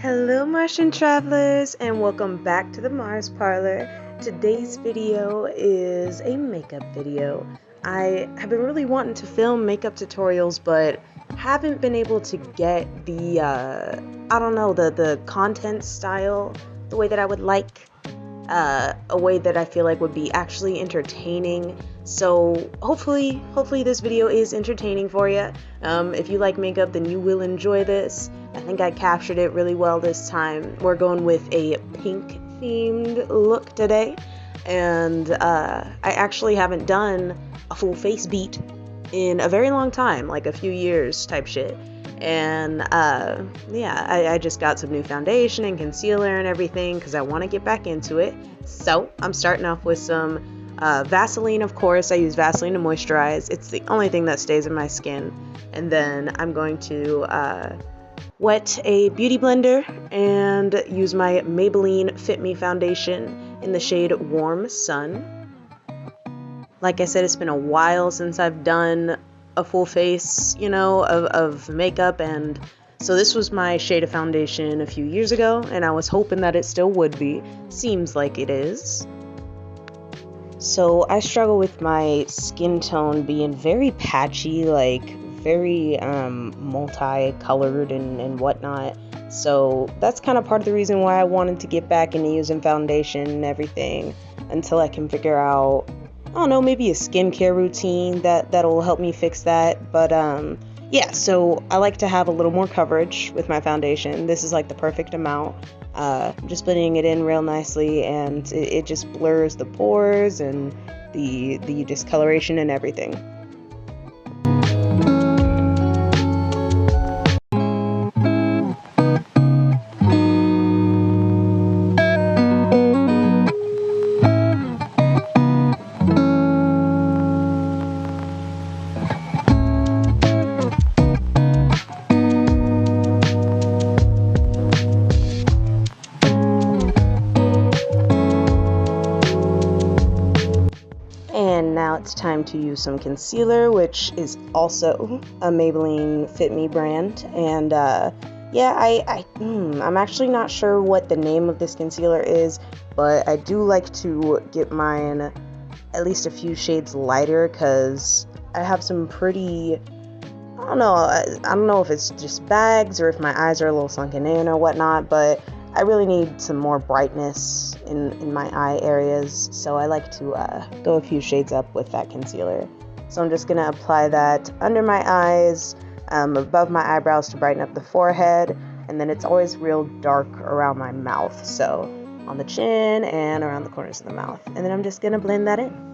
Hello Martian travelers and welcome back to the Mars Parlor. Today's video is a makeup video. I have been really wanting to film makeup tutorials but haven't been able to get the the content style the way that I would like, a way that I feel like would be actually entertaining. So hopefully this video is entertaining for you. If you like makeup, then you will enjoy this. I think I captured it really well this time. We're going with a pink themed look today, and I actually haven't done a full face beat in a very long time, like a few years type shit. And yeah, I just got some new foundation and concealer and everything because I want to get back into it. So I'm starting off with some Vaseline. Of course, I use Vaseline to moisturize. It's the only thing that stays in my skin. And then I'm going to wet a beauty blender and use my Maybelline Fit Me foundation in the shade Warm Sun. Like I said, it's been a while since I've done a full face, of makeup, and so this was my shade of foundation a few years ago, and I was hoping that it still would be. Seems like it is. So I struggle with my skin tone being very patchy, like very multicolored and whatnot. So that's kind of part of the reason why I wanted to get back into using foundation and everything until I can figure out, I don't know, maybe a skincare routine that'll help me fix that. But yeah, so I like to have a little more coverage with my foundation. This is like the perfect amount. Just putting it in real nicely, and it just blurs the pores and the discoloration and everything. And now it's time to use some concealer, which is also a Maybelline Fit Me brand. And yeah, I'm actually not sure what the name of this concealer is, but I do like to get mine at least a few shades lighter because I have some pretty, I don't know if it's just bags or if my eyes are a little sunken in or whatnot, but I really need some more brightness in my eye areas, so I like to go a few shades up with that concealer. So I'm just going to apply that under my eyes, above my eyebrows to brighten up the forehead, and then it's always real dark around my mouth, so on the chin and around the corners of the mouth. And then I'm just going to blend that in.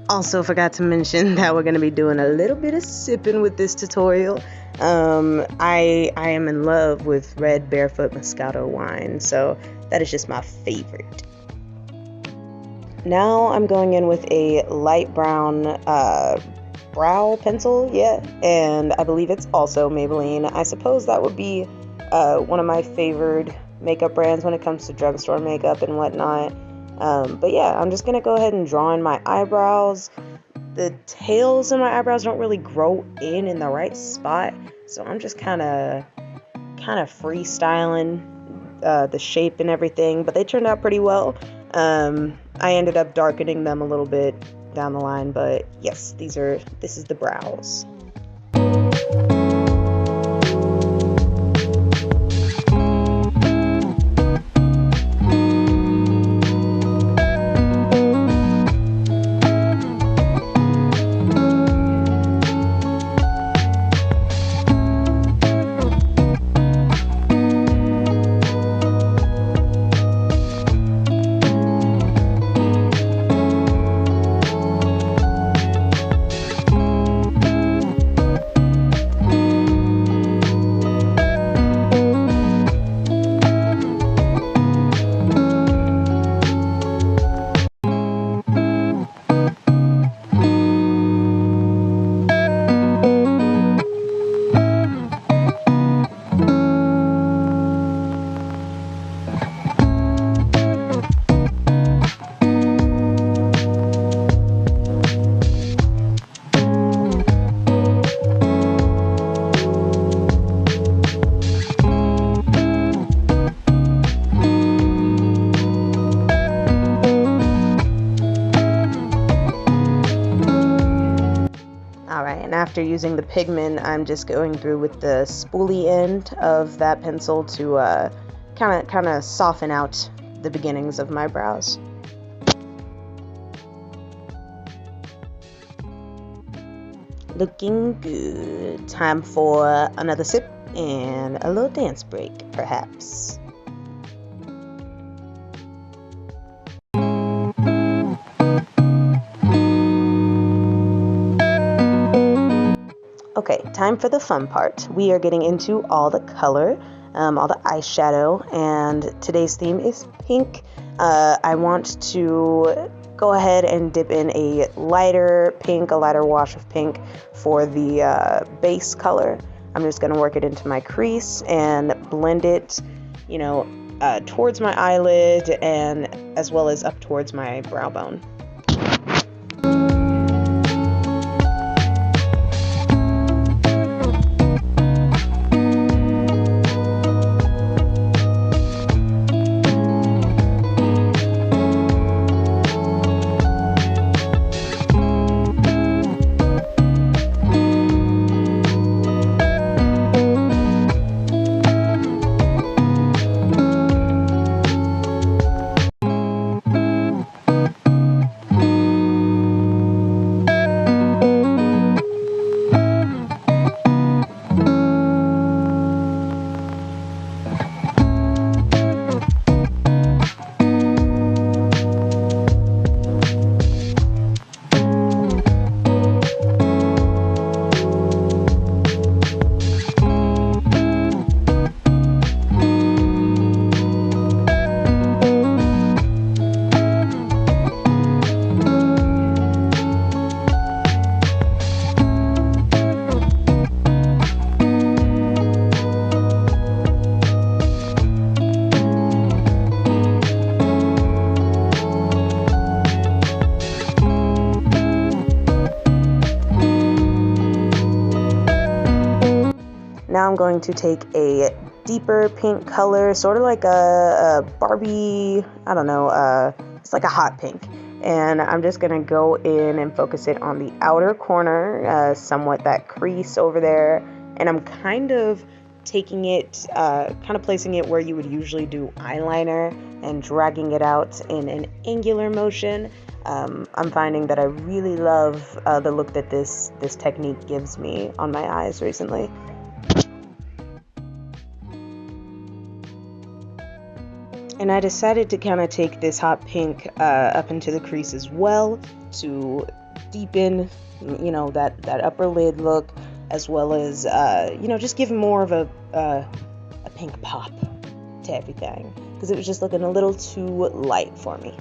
Also forgot to mention that we're going to be doing a little bit of sipping with this tutorial. I am in love with red barefoot Moscato wine, so that is just my favorite. Now I'm going in with a light brown brow pencil, and I believe it's also Maybelline. I suppose that would be one of my favored makeup brands when it comes to drugstore makeup and whatnot. But yeah, I'm just gonna go ahead and draw in my eyebrows, the tails of my eyebrows don't really grow in the right spot, so I'm just kind of freestyling the shape and everything, but they turned out pretty well. I ended up darkening them a little bit down the line, but yes, this is the brows. And after using the pigment, I'm just going through with the spoolie end of that pencil to kind of soften out the beginnings of my brows. Looking good. Time for another sip and a little dance break, perhaps. Okay, time for the fun part. We are getting into all the color, all the eyeshadow, and today's theme is pink. I want to go ahead and dip in a lighter pink, a lighter wash of pink for the base color. I'm just going to work it into my crease and blend it, towards my eyelid and as well as up towards my brow bone. Now I'm going to take a deeper pink color, sort of like a Barbie, I don't know, it's like a hot pink. And I'm just going to go in and focus it on the outer corner, somewhat that crease over there. And I'm kind of taking it, placing it where you would usually do eyeliner and dragging it out in an angular motion. I'm finding that I really love the look that this technique gives me on my eyes recently. And I decided to kind of take this hot pink up into the crease as well to deepen, that upper lid look, as well as, just give more of a pink pop to everything, because it was just looking a little too light for me.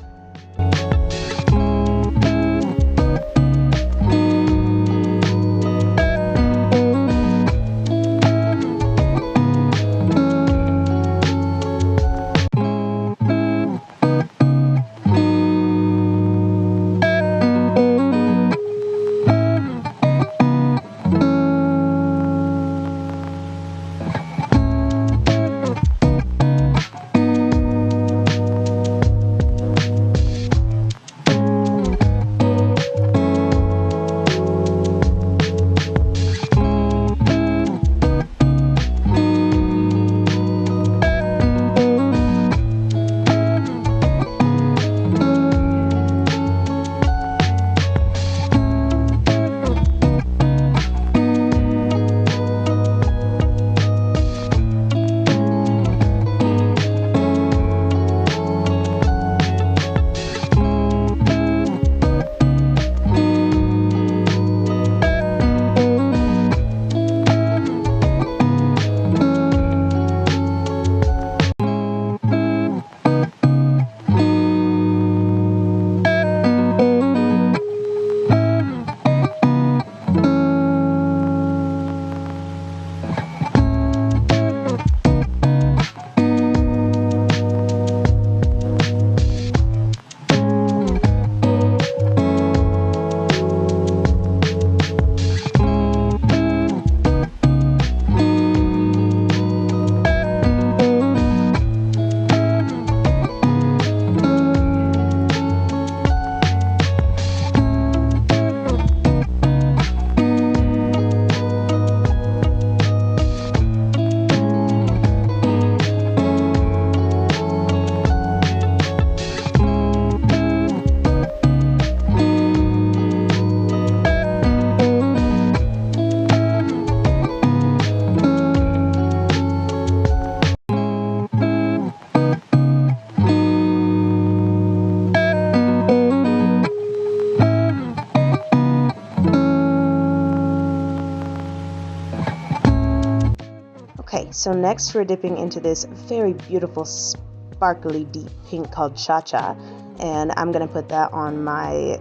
Okay, so next we're dipping into this very beautiful sparkly deep pink called Cha Cha, and I'm gonna put that on my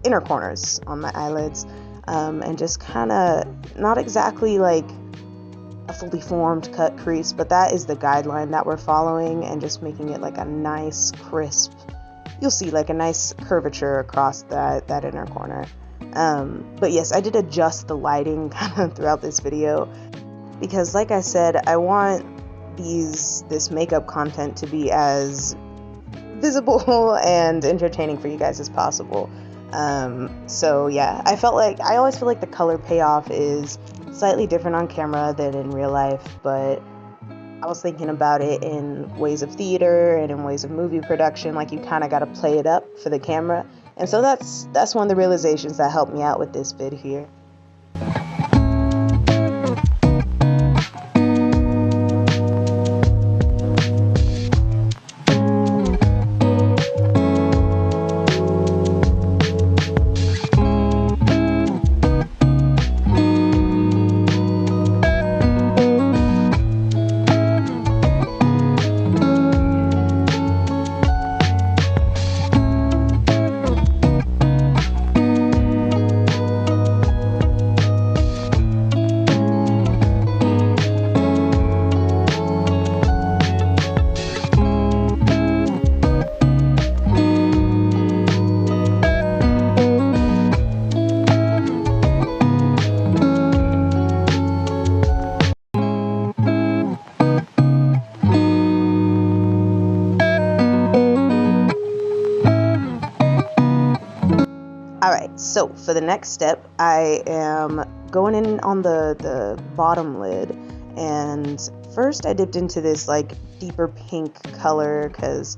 inner corners on my eyelids, and just kind of not exactly like a fully formed cut crease, but that is the guideline that we're following, and just making it like a nice crisp, you'll see like a nice curvature across that inner corner. But yes, I did adjust the lighting kind of throughout this video, because like I said, I want this makeup content to be as visible and entertaining for you guys as possible. So yeah, I always feel like the color payoff is slightly different on camera than in real life, but I was thinking about it in ways of theater and in ways of movie production, like you kind of got to play it up for the camera. And so that's one of the realizations that helped me out with this vid here. Alright, so for the next step, I am going in on the bottom lid, and first I dipped into this like deeper pink color because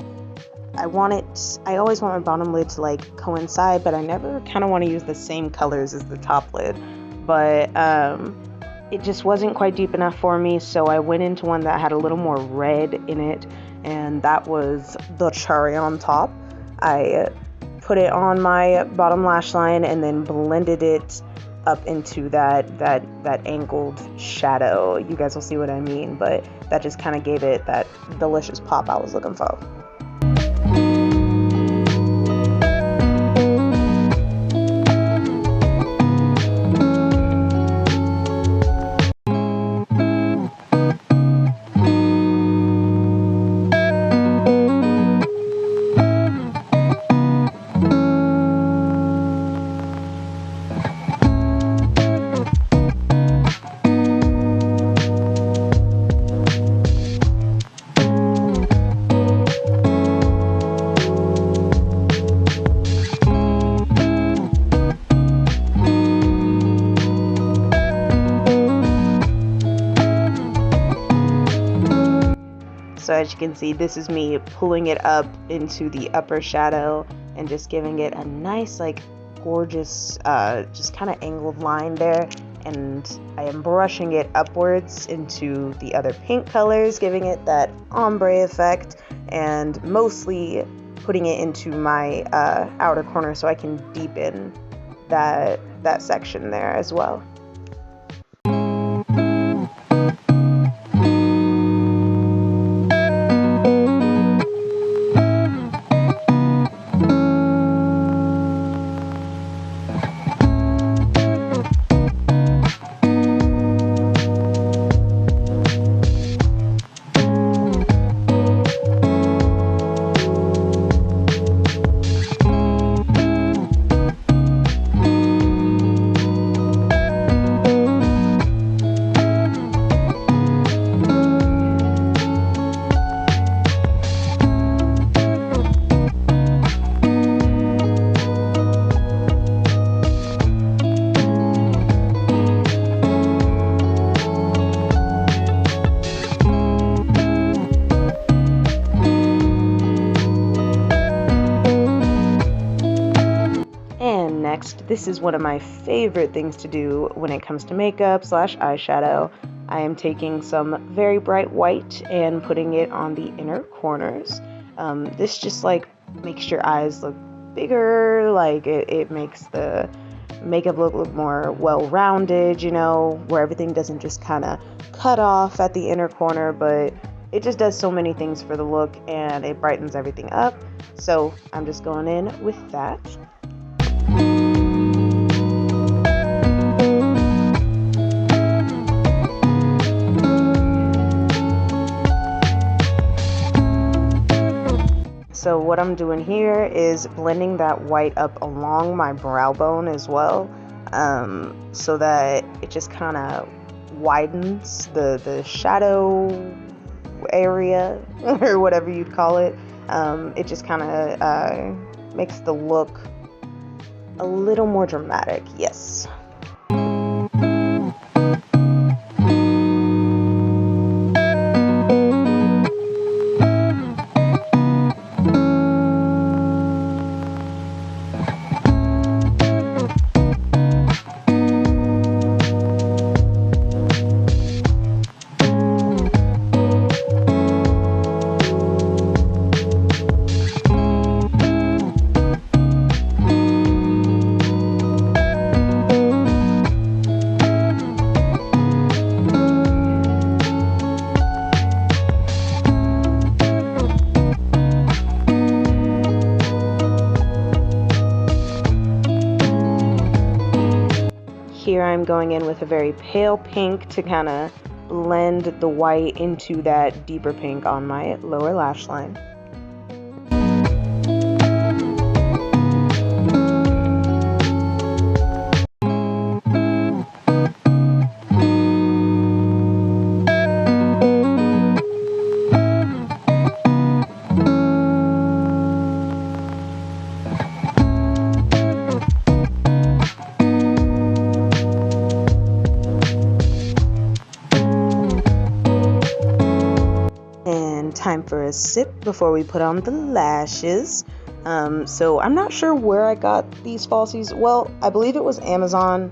I always want my bottom lid to like coincide, but I never kind of want to use the same colors as the top lid, but it just wasn't quite deep enough for me, so I went into one that had a little more red in it, and that was the cherry on top. I put it on my bottom lash line and then blended it up into that angled shadow. You guys will see what I mean, but that just kind of gave it that delicious pop I was looking for. So as you can see, this is me pulling it up into the upper shadow and just giving it a nice, like, gorgeous, just kind of angled line there. And I am brushing it upwards into the other pink colors, giving it that ombre effect, and mostly putting it into my outer corner so I can deepen that section there as well. Next, this is one of my favorite things to do when it comes to makeup / eyeshadow. I am taking some very bright white and putting it on the inner corners. This just like makes your eyes look bigger, like it makes the makeup look more well-rounded, you know, where everything doesn't just kind of cut off at the inner corner, but it just does so many things for the look and it brightens everything up. So I'm just going in with that. So what I'm doing here is blending that white up along my brow bone as well, so that it just kind of widens the shadow area or whatever you'd call it. It just kind of makes the look a little more dramatic. Yes. Here I'm going in with a very pale pink to kind of blend the white into that deeper pink on my lower lash line. Time for a sip before we put on the lashes. So I'm not sure where I got these falsies. Well, I believe it was Amazon,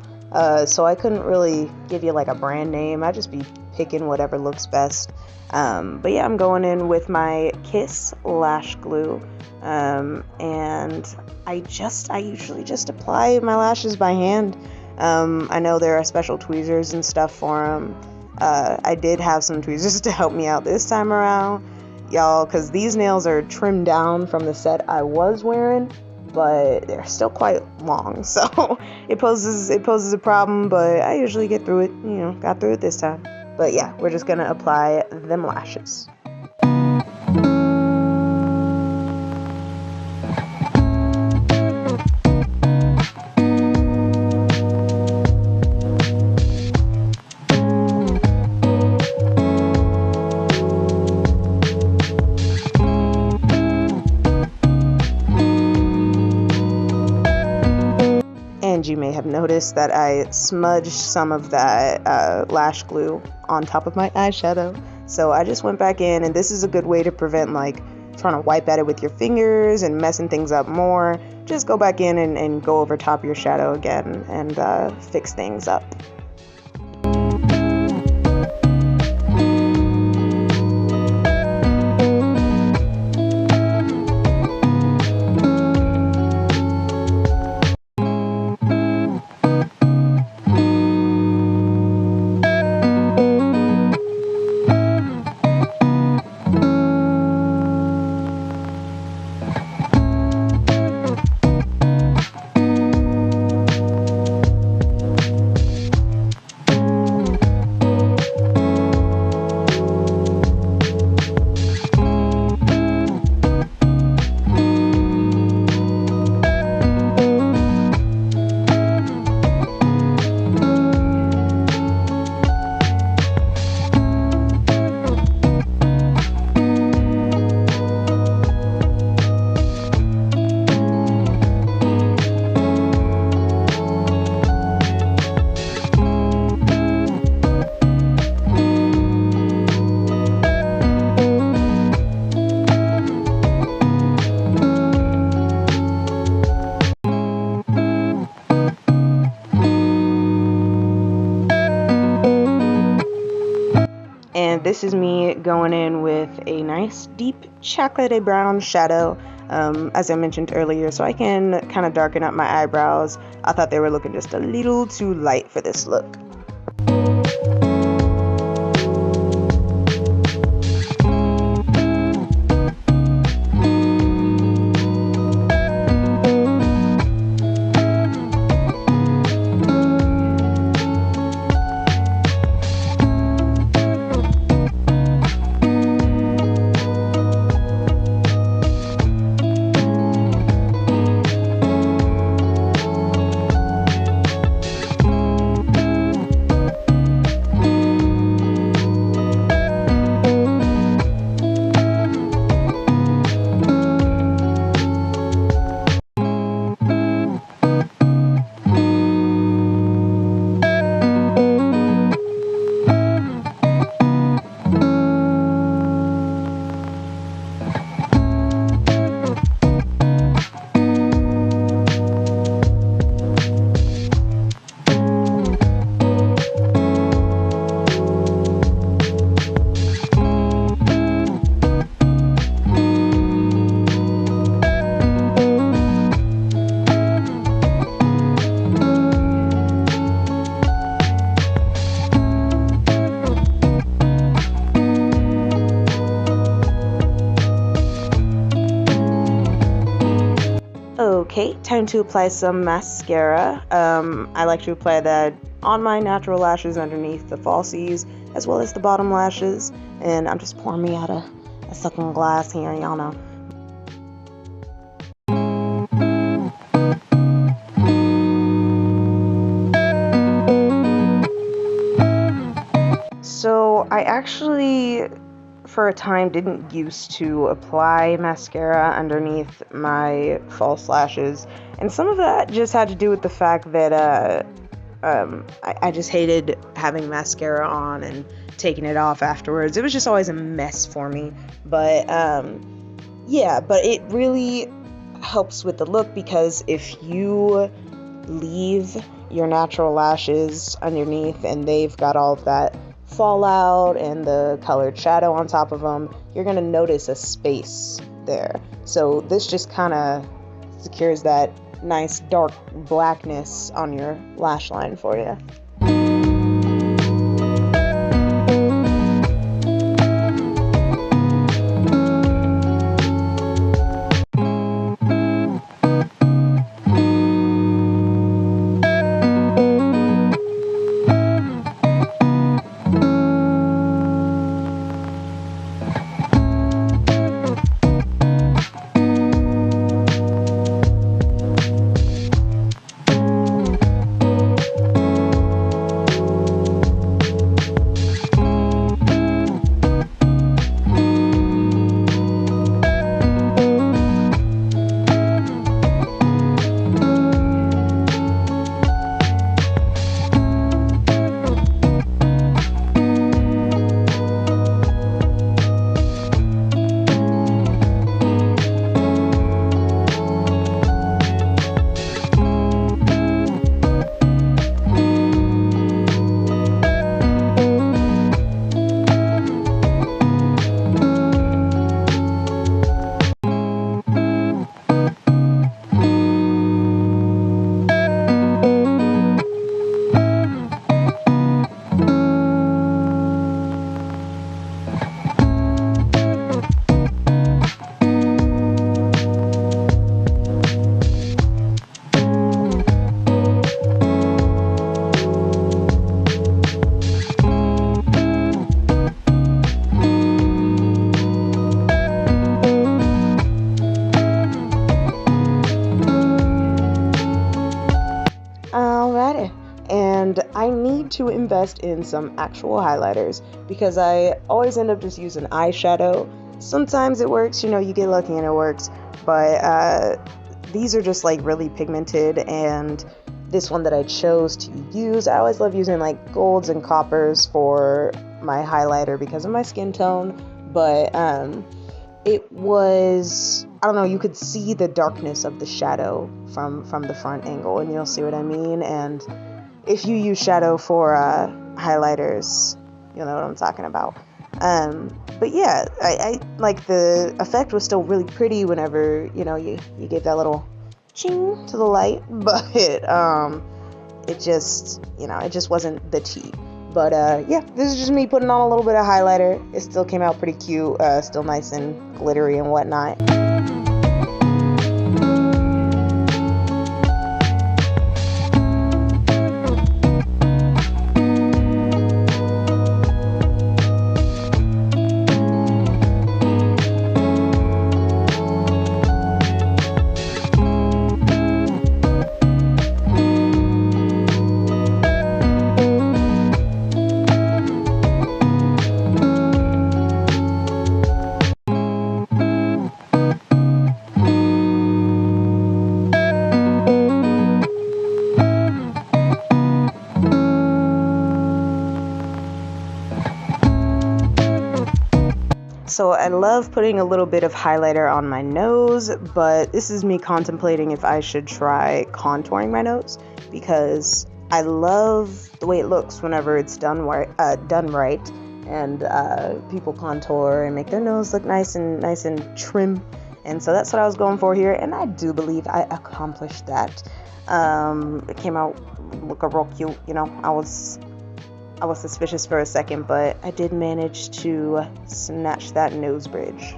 so I couldn't really give you like a brand name. I'd just be picking whatever looks best. But yeah, I'm going in with my Kiss lash glue, and I usually just apply my lashes by hand. I know there are special tweezers and stuff for them. I did have some tweezers to help me out this time around, y'all, because these nails are trimmed down from the set I was wearing, but they're still quite long, so it poses a problem, but I usually get through it. You know, got through it this time. But yeah, we're just gonna apply them lashes. And you may have noticed that I smudged some of that lash glue on top of my eyeshadow. So I just went back in, and this is a good way to prevent like trying to wipe at it with your fingers and messing things up more. Just go back in and go over top your shadow again and fix things up. And this is me going in with a nice deep chocolatey brown shadow. as I mentioned earlier, so I can kind of darken up my eyebrows. I thought they were looking just a little too light for this look. Okay, time to apply some mascara. I like to apply that on my natural lashes underneath the falsies, as well as the bottom lashes. And I'm just pouring me out a sucking glass here, y'all know. So I actually, for a time, didn't used to apply mascara underneath my false lashes, and some of that just had to do with the fact that I just hated having mascara on and taking it off afterwards. It was just always a mess for me. But yeah, but it really helps with the look, because if you leave your natural lashes underneath and they've got all of that fallout and the colored shadow on top of them, you're gonna notice a space there. So this just kind of secures that nice dark blackness on your lash line for you. Alrighty, and I need to invest in some actual highlighters, because I always end up just using eyeshadow. Sometimes it works, you know, you get lucky and it works, but these are just like really pigmented, and this one that I chose to use, I always love using like golds and coppers for my highlighter because of my skin tone, but it was, I don't know, you could see the darkness of the shadow from the front angle, and you'll see what I mean. And if you use shadow for highlighters, you'll know what I'm talking about. But yeah, I like the effect was still really pretty whenever, you know, you gave that little ching to the light, but it just, you know, it just wasn't the tea. But yeah, this is just me putting on a little bit of highlighter. It still came out pretty cute, still nice and glittery and whatnot. So I love putting a little bit of highlighter on my nose, but this is me contemplating if I should try contouring my nose, because I love the way it looks whenever it's done right, and people contour and make their nose look nice and trim. And so that's what I was going for here, and I do believe I accomplished that. It came out looking real cute, you know. I was suspicious for a second, but I did manage to snatch that nose bridge.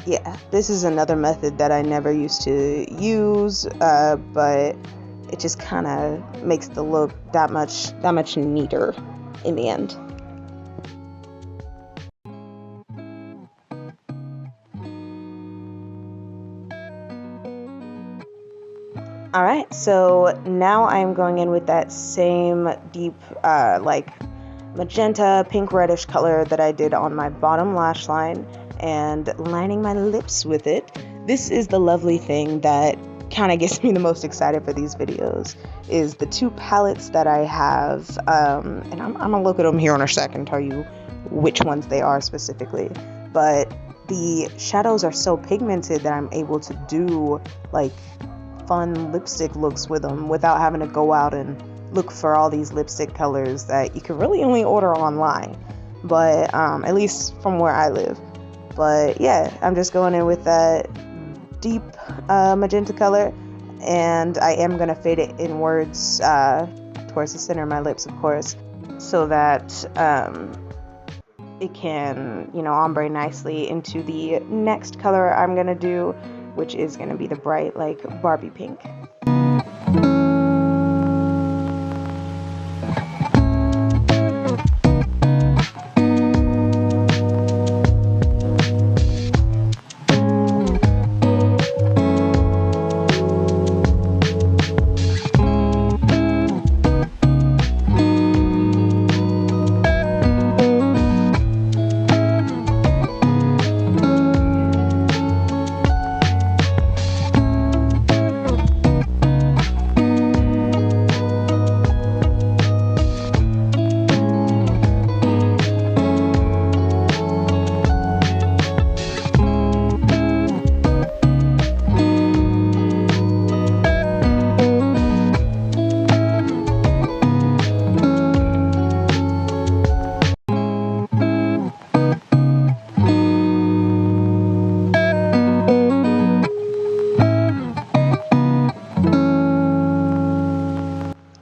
Yeah, this is another method that I never used to use, but it just kind of makes the look that much neater in the end. Alright, so now I'm going in with that same deep, like magenta, pink reddish color that I did on my bottom lash line, and lining my lips with it. This is the lovely thing that kind of gets me the most excited for these videos, is the two palettes that I have, and I'm gonna look at them here in a second and tell you which ones they are specifically, but the shadows are so pigmented that I'm able to do like fun lipstick looks with them without having to go out and look for all these lipstick colors that you can really only order online, but at least from where I live. But yeah, I'm just going in with that deep magenta color, and I am going to fade it inwards towards the center of my lips, of course, so that it can, you know, ombre nicely into the next color I'm going to do, which is going to be the bright, like, Barbie pink.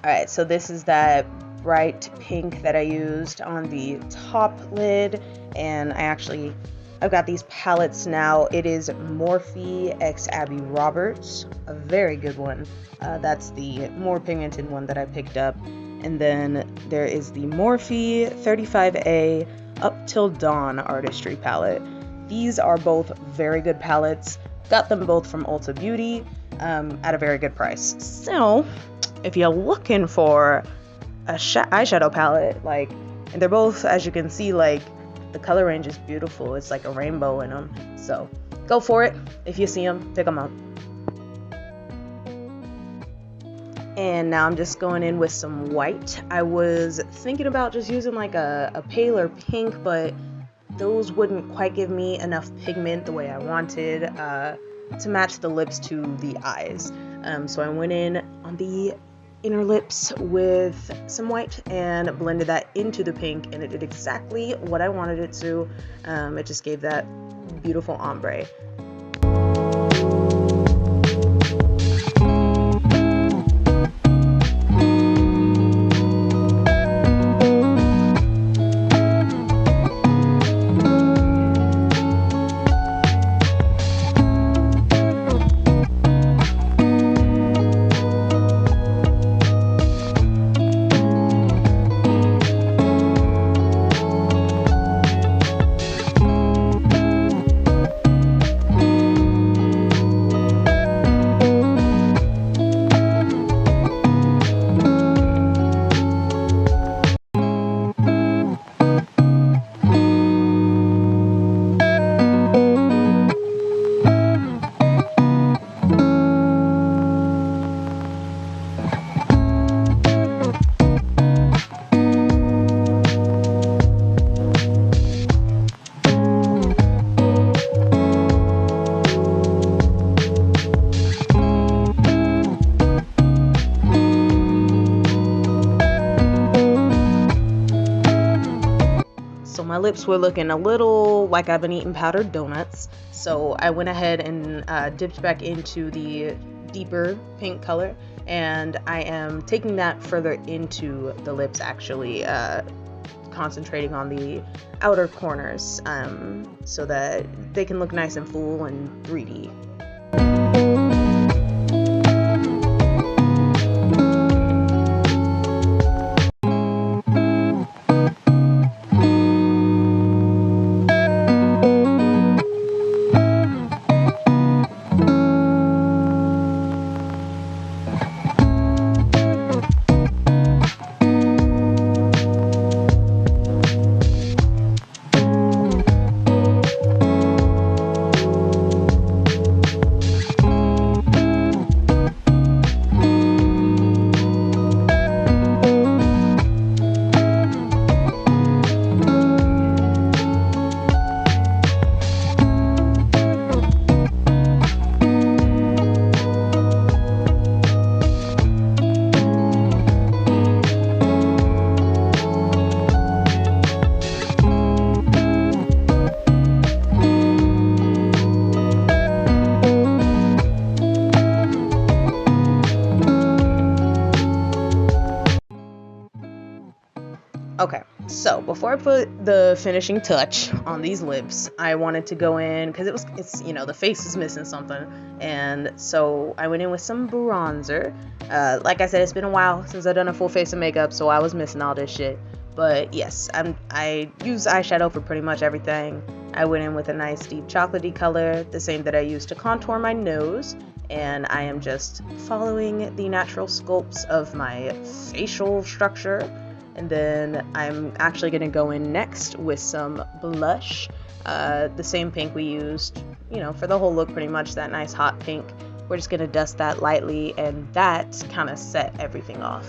Alright, so this is that bright pink that I used on the top lid, and I've got these palettes now. It is Morphe x Abby Roberts, a very good one. That's the more pigmented one that I picked up. And then there is the Morphe 35A Up Till Dawn Artistry palette. These are both very good palettes. Got them both from Ulta Beauty at a very good price. So if you're looking for a eyeshadow palette, and they're both, as you can see, the color range is beautiful. It's like a rainbow in them. So go for it. If you see them, pick them up. And now I'm just going in with some white. I was thinking about just using like a paler pink, but those wouldn't quite give me enough pigment the way I wanted to match the lips to the eyes. So I went in on the inner lips with some white and blended that into the pink, and it did exactly what I wanted it to. It just gave that beautiful ombre. My lips were looking a little like I've been eating powdered donuts, so I went ahead and dipped back into the deeper pink color, and I am taking that further into the lips, actually concentrating on the outer corners so that they can look nice and full and 3D. Okay, so before I put the finishing touch on these lips, I wanted to go in, because it's the face is missing something, and so I went in with some bronzer. Like I said, it's been a while since I've done a full face of makeup, so I was missing all this shit. But yes, I use eyeshadow for pretty much everything. I went in with a nice deep chocolatey color, the same that I used to contour my nose, and I am just following the natural sculpts of my facial structure. And then I'm actually going to go in next with some blush, the same pink we used, for the whole look, pretty much that nice hot pink. We're just going to dust that lightly, and that kind of set everything off.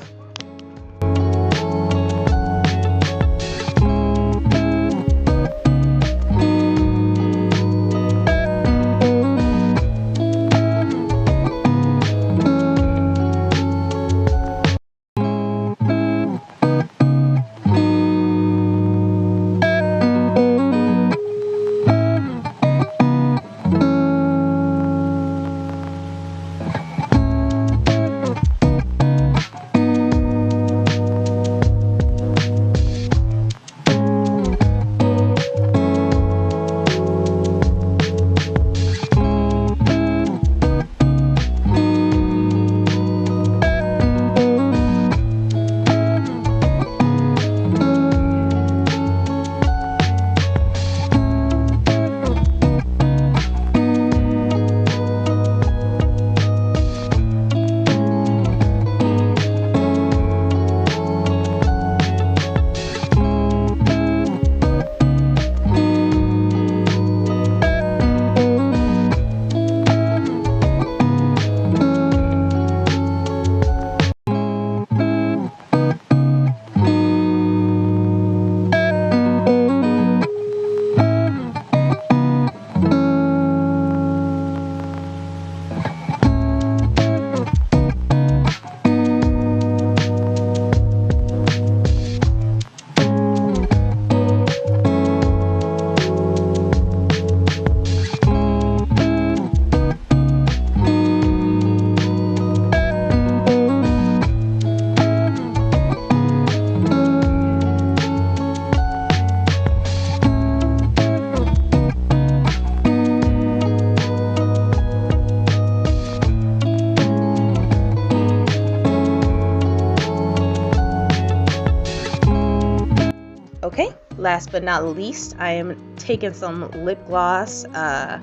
Okay, last but not least, I am taking some lip gloss. I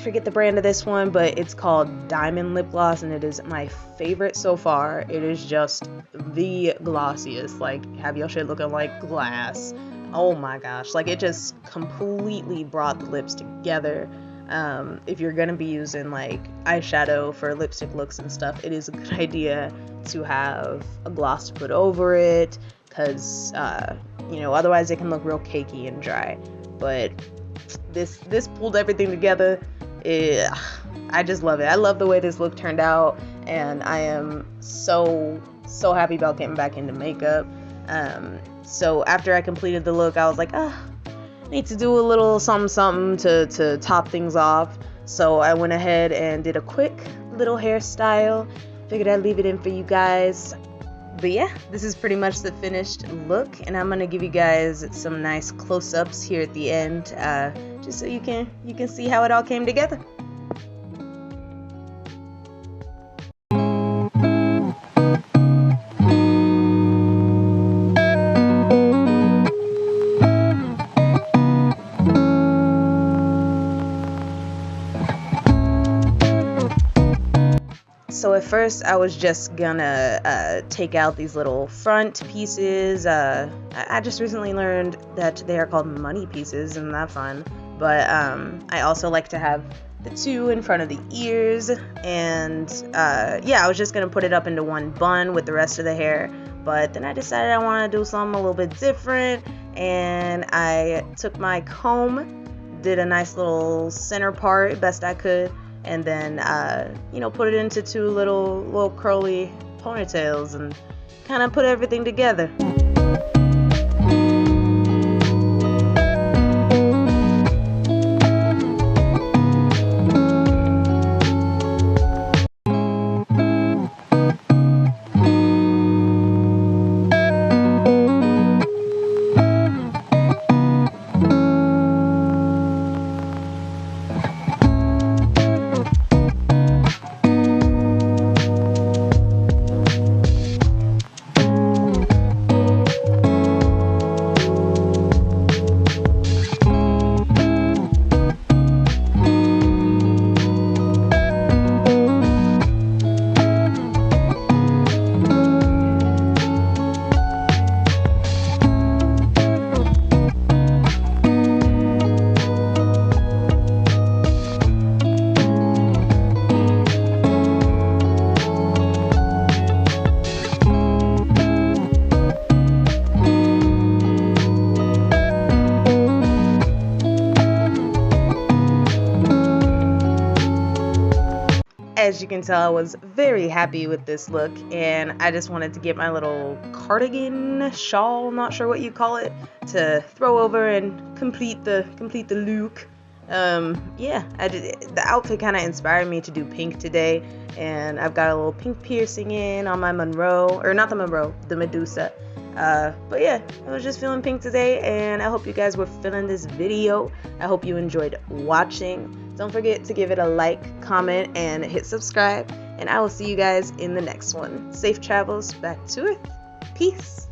forget the brand of this one, but it's called Diamond Lip Gloss, and it is my favorite so far. It is just the glossiest. Like, have your shit looking like glass. Oh my gosh, like it just completely brought the lips together. If you're gonna be using like eyeshadow for lipstick looks and stuff, it is a good idea to have a gloss to put over it, because otherwise it can look real cakey and dry. But this pulled everything together. I just love it. I love the way this look turned out, and I am so happy about getting back into makeup. So after I completed the look, I was like, I need to do a little something to top things off. So I went ahead and did a quick little hairstyle. Figured I'd leave it in for you guys. But yeah, this is pretty much the finished look, and I'm gonna give you guys some nice close-ups here at the end, just so you can see how it all came together. So at first I was just gonna take out these little front pieces. I just recently learned that they are called money pieces, and that's fun. But I also like to have the two in front of the ears, and I was just gonna put it up into one bun with the rest of the hair. But then I decided I want to do something a little bit different, and I took my comb, did a nice little center part best I could, and then put it into two little curly ponytails and kind of put everything together. As you can tell, I was very happy with this look, and I just wanted to get my little cardigan, shawl, not sure what you call it, to throw over and complete the look. The outfit kind of inspired me to do pink today, and I've got a little pink piercing in on my the Medusa. But yeah, I was just feeling pink today, and I hope you guys were feeling this video. I hope you enjoyed watching. Don't forget to give it a like, comment, and hit subscribe, and I will see you guys in the next one. Safe travels back to Earth. Peace.